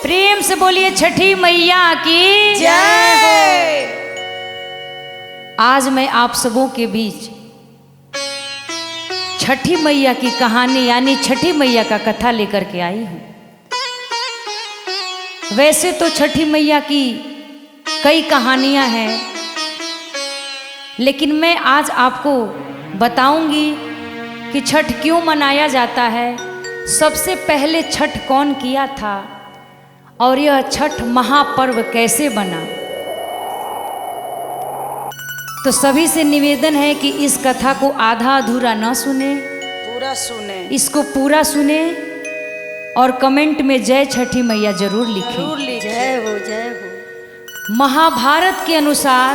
प्रेम से बोलिए छठी मैया की जय। आज मैं आप सबों के बीच छठी मैया की कहानी यानी छठी मैया का कथा लेकर के आई हूं। वैसे तो छठी मैया की कई कहानियां हैं, लेकिन मैं आज आपको बताऊंगी कि छठ क्यों मनाया जाता है, सबसे पहले छठ कौन किया था और यह छठ महापर्व कैसे बना। तो सभी से निवेदन है कि इस कथा को आधा अधूरा न सुने, पूरा सुने, इसको पूरा सुने और कमेंट में जय छठी मैया जरूर लिखें। जरूर लिखें। जय हो जय हो। महाभारत के अनुसार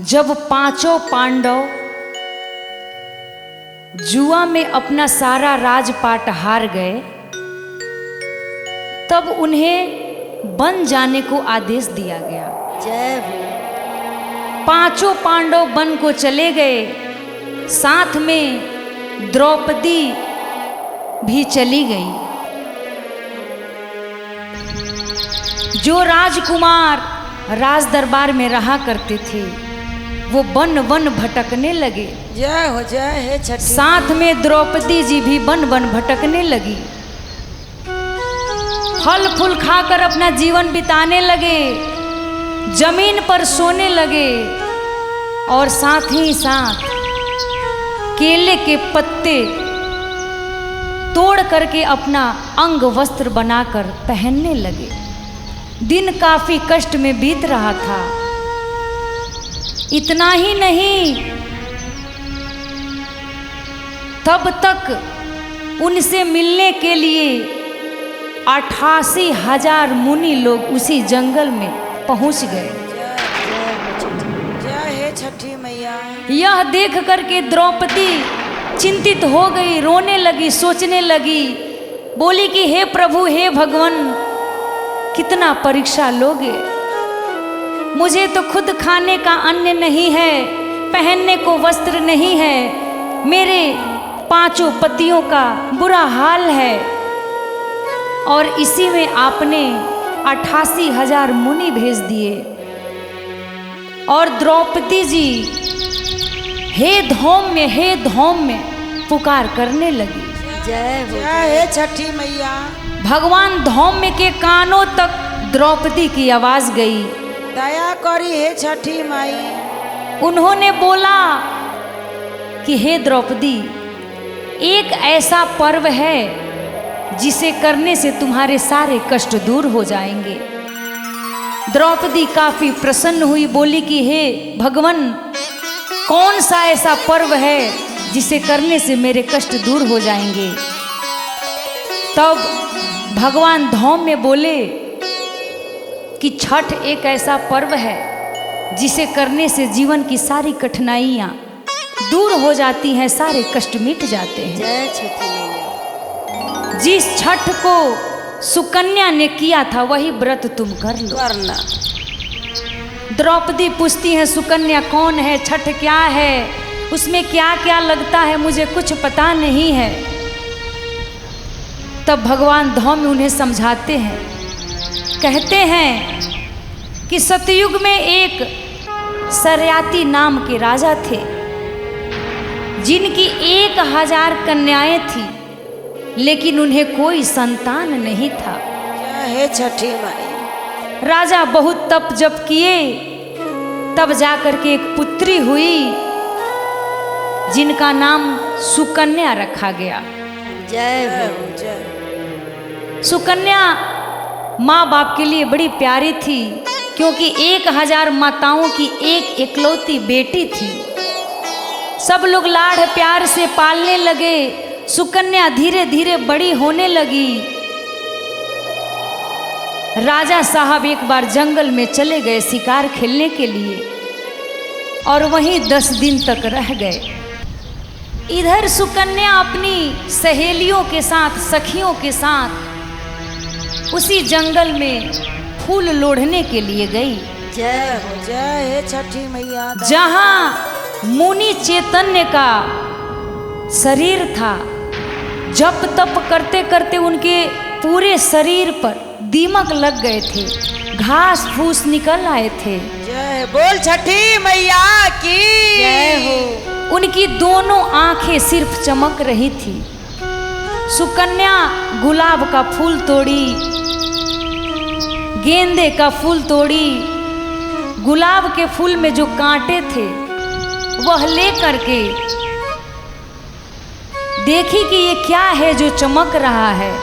जब पांचों पांडव जुआ में अपना सारा राजपाट हार गए, तब उन्हें वन जाने को आदेश दिया गया। जय हो। पांचों पांडव वन को चले गए, साथ में द्रौपदी भी चली गई। जो राजकुमार राज दरबार में रहा करते थे वो वन वन भटकने लगे। जय हो जय है छठी। साथ में द्रौपदी जी भी वन वन भटकने लगी, फल फूल खाकर अपना जीवन बिताने लगे, जमीन पर सोने लगे और साथ ही साथ केले के पत्ते तोड़ करके अपना अंग वस्त्र बनाकर पहनने लगे। दिन काफी कष्ट में बीत रहा था। इतना ही नहीं, तब तक उनसे मिलने के लिए 88,000 मुनि लोग उसी जंगल में पहुंच गए। जय है छठी मैया। यह देख करके द्रौपदी चिंतित हो गई, रोने लगी, सोचने लगी, बोली कि हे प्रभु, हे भगवान, कितना परीक्षा लोगे। मुझे तो खुद खाने का अन्न नहीं है, पहनने को वस्त्र नहीं है, मेरे पांचों पतियों का बुरा हाल है और इसी में आपने 88,000 मुनि भेज दिए। और द्रौपदी जी हे धौम्य पुकार करने लगी। जय हो जय है छठी मैया। भगवान धौम्य के कानों तक द्रौपदी की आवाज गई। दया करी है छठी माई। उन्होंने बोला कि हे द्रौपदी, एक ऐसा पर्व है जिसे करने से तुम्हारे सारे कष्ट दूर हो जाएंगे। द्रौपदी काफी प्रसन्न हुई, बोली कि हे भगवान, कौन सा ऐसा पर्व है जिसे करने से मेरे कष्ट दूर हो जाएंगे। तब भगवान धौम्य बोले कि छठ एक ऐसा पर्व है जिसे करने से जीवन की सारी कठिनाइयाँ दूर हो जाती हैं, सारे कष्ट मिट जाते हैं। जय छठी मैया। जिस छठ को सुकन्या ने किया था वही व्रत तुम कर लो। करना। द्रौपदी पूछती है, सुकन्या कौन है, छठ क्या है, उसमें क्या क्या लगता है, मुझे कुछ पता नहीं है। तब भगवान धौम्य उन्हें समझाते हैं, कहते हैं कि सतयुग में एक सरयाती नाम के राजा थे जिनकी 1000 कन्याएं थी, लेकिन उन्हें कोई संतान नहीं था। जय है छठी माई। राजा बहुत तप जप किए, तब जाकर के एक पुत्री हुई जिनका नाम सुकन्या रखा गया। जय जय हो। हो जय। सुकन्या माँ बाप के लिए बड़ी प्यारी थी, क्योंकि 1000 माताओं की एक इकलौती बेटी थी। सब लोग लाड़ प्यार से पालने लगे। सुकन्या धीरे धीरे बड़ी होने लगी। राजा साहब एक बार जंगल में चले गए शिकार खेलने के लिए और वहीं 10 दिन तक रह गए। इधर सुकन्या अपनी सहेलियों के साथ, सखियों के साथ उसी जंगल में फूल लोढ़ने के लिए गई। जय हो। जय है छठी मैया। जहां मुनि चैतन्य का शरीर था, जप तप करते करते उनके पूरे शरीर पर दीमक लग गए थे, घास फूस निकल आए थे। जय बोल छठी मैया की जय हो। उनकी दोनों आंखें सिर्फ चमक रही थी। सुकन्या गुलाब का फूल तोड़ी, गेंदे का फूल तोड़ी, गुलाब के फूल में जो कांटे थे वह ले करके देखी कि ये क्या है जो चमक रहा है,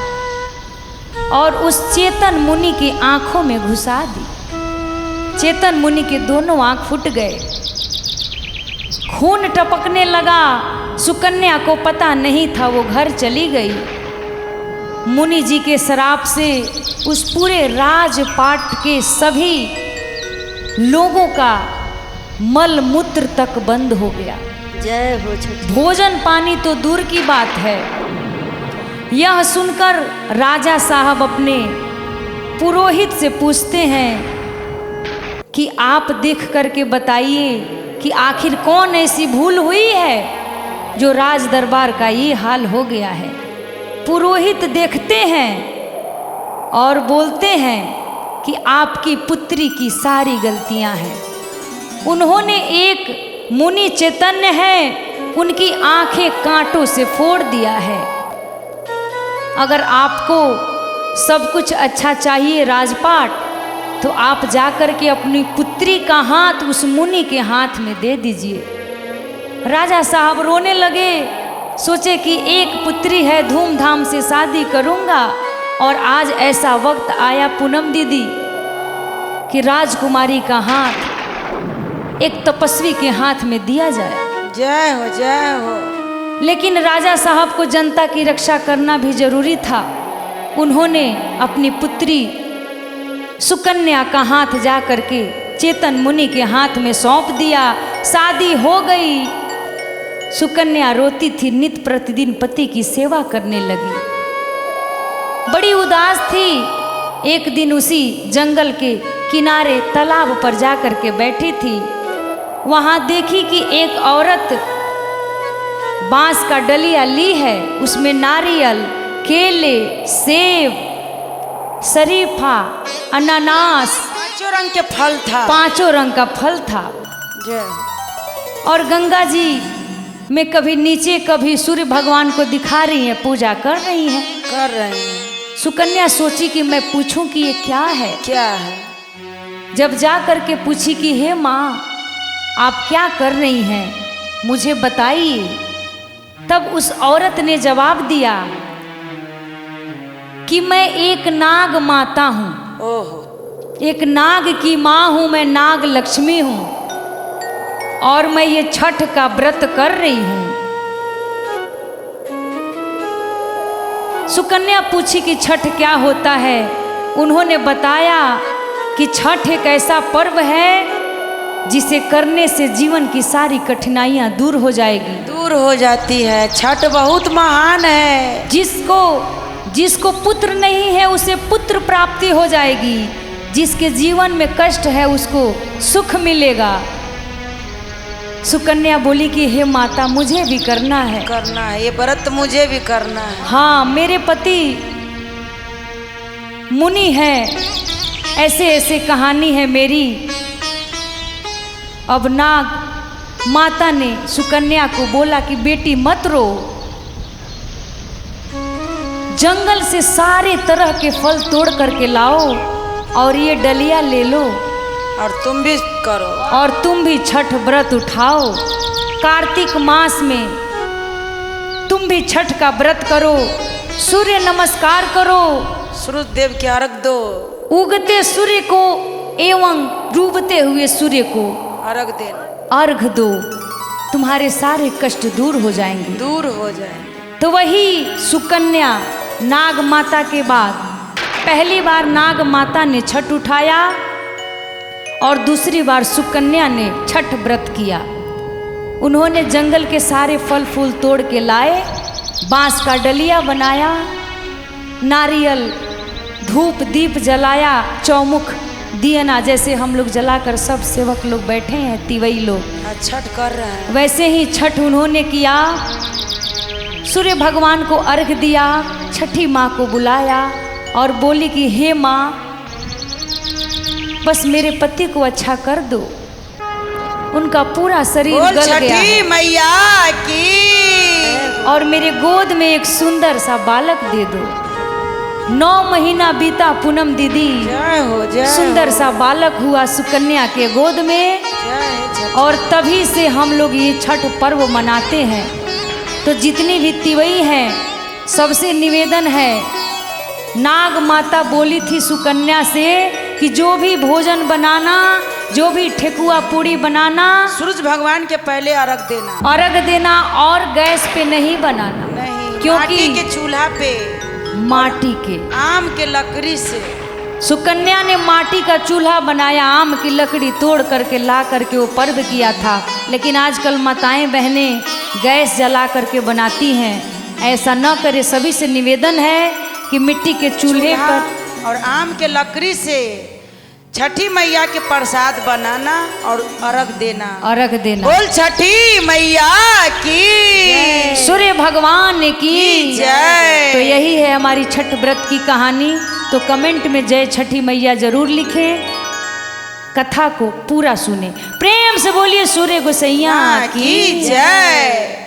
और उस चेतन मुनि की आंखों में घुसा दी। चेतन मुनि के दोनों आंख फूट गए, खून टपकने लगा। सुकन्या को पता नहीं था, वो घर चली गई। मुनि जी के श्राप से उस पूरे राजपाट के सभी लोगों का मल मूत्र तक बंद हो गया। जय हो छठी। भोजन पानी तो दूर की बात है। यह सुनकर राजा साहब अपने पुरोहित से पूछते हैं कि आप देख करके बताइए कि आखिर कौन ऐसी भूल हुई है जो राज दरबार का ये हाल हो गया है। पुरोहित देखते हैं और बोलते हैं कि आपकी पुत्री की सारी गलतियां हैं। उन्होंने एक मुनि चैतन्य है, उनकी आंखें कांटों से फोड़ दिया है। अगर आपको सब कुछ अच्छा चाहिए राजपाट, तो आप जाकर के अपनी पुत्री का हाथ उस मुनि के हाथ में दे दीजिए। राजा साहब रोने लगे, सोचे कि एक पुत्री है, धूमधाम से शादी करूंगा, और आज ऐसा वक्त आया पूनम दीदी कि राजकुमारी का हाथ एक तपस्वी के हाथ में दिया जाए। जय हो जय हो। लेकिन राजा साहब को जनता की रक्षा करना भी जरूरी था। उन्होंने अपनी पुत्री सुकन्या का हाथ जा करके चेतन मुनि के हाथ में सौंप दिया। शादी हो गई। सुकन्या रोती थी, नित्य प्रतिदिन पति की सेवा करने लगी, बड़ी उदास थी। एक दिन उसी जंगल के किनारे तालाब पर जा करके बैठी थी। वहां देखी कि एक औरत बांस का डलिया ली है, उसमें नारियल, केले, सेब, शरीफा, अनानास, पांचों रंग के फल था। 5 रंग का फल था। जय और गंगा जी में कभी नीचे कभी सूर्य भगवान को दिखा रही हैं, पूजा कर रही हैं। कर रहे हैं। सुकन्या सोची कि मैं पूछूं कि ये क्या है। क्या है? जब जा करके पूछी कि हे माँ, आप क्या कर रही हैं, मुझे बताइए। तब उस औरत ने जवाब दिया कि मैं एक नाग माता हूँ, ओहो, एक नाग की माँ हूँ, मैं नाग लक्ष्मी हूँ, और मैं ये छठ का व्रत कर रही हूँ। सुकन्या पूछी कि छठ क्या होता है। उन्होंने बताया कि छठ एक ऐसा पर्व है जिसे करने से जीवन की सारी कठिनाइयां दूर हो जाएगी, दूर हो जाती है। छठ बहुत महान है। जिसको पुत्र नहीं है उसे पुत्र प्राप्ति हो जाएगी, जिसके जीवन में कष्ट है उसको सुख मिलेगा। सुकन्या बोली कि हे माता, मुझे भी करना है। करना है, ये व्रत मुझे भी करना है। हाँ, मेरे पति मुनि है, ऐसे ऐसे कहानी है मेरी। अब नाग माता ने सुकन्या को बोला कि बेटी मत रो, जंगल से सारे तरह के फल तोड़ करके लाओ और ये डलिया ले लो, और तुम भी करो, और तुम भी छठ व्रत उठाओ। कार्तिक मास में तुम भी छठ का व्रत करो, सूर्य नमस्कार करो, सूरज देव के अर्घ दो, उगते सूर्य को एवं डूबते हुए सूर्य को अर्घ देना, अर्घ दो, तुम्हारे सारे कष्ट दूर हो जाएंगे। दूर हो जाएंगे। तो वही सुकन्या नाग माता के बाद पहली बार नाग माता ने छठ उठाया और दूसरी बार सुकन्या ने छठ व्रत किया। उन्होंने जंगल के सारे फल फूल तोड़ के लाए, बांस का डलिया बनाया, नारियल, धूप दीप जलाया, चौमुख दियना जैसे हम लोग जलाकर सब सेवक लोग बैठे हैं, तिवई लोग छठ कर रहे हैं, वैसे ही छठ उन्होंने किया। सूर्य भगवान को अर्घ दिया, छठी माँ को बुलाया, और बोली कि हे माँ, बस मेरे पति को अच्छा कर दो, उनका पूरा शरीर बोल गल गया है छठी मैया की। और मेरे गोद में एक सुंदर सा बालक दे दो। 9 महीना बीता पूनम दीदी, जय हो जय सुंदर सा बालक हुआ सुकन्या के गोद में। जय और तभी से हम लोग ये छठ पर्व मनाते हैं। तो जितनी भी तिवई हैं, सबसे निवेदन है, नाग माता बोली थी सुकन्या से कि जो भी भोजन बनाना, जो भी ठेकुआ पूड़ी बनाना, सूरज भगवान के पहले अर्घ देना, अर्घ देना, और गैस पे नहीं बनाना, नहीं क्योंकि माटी के चूल्हा पे, माटी के आम के लकड़ी से। सुकन्या ने माटी का चूल्हा बनाया, आम की लकड़ी तोड़ करके ला करके वो पर्व किया था। लेकिन आजकल माताएं बहनें गैस जला करके बनाती हैं। ऐसा न करे, सभी से निवेदन है कि मिट्टी के चूल्हे पर और आम के लकड़ी से छठी मैया के प्रसाद बनाना और अर्घ देना। अर्घ देना। बोल छठी मैया की, सूर्य भगवान की जय। तो यही है हमारी छठ व्रत की कहानी। तो कमेंट में जय छठी मैया जरूर लिखें, कथा को पूरा सुने। प्रेम से बोलिए सूर्य गोसैया की जय।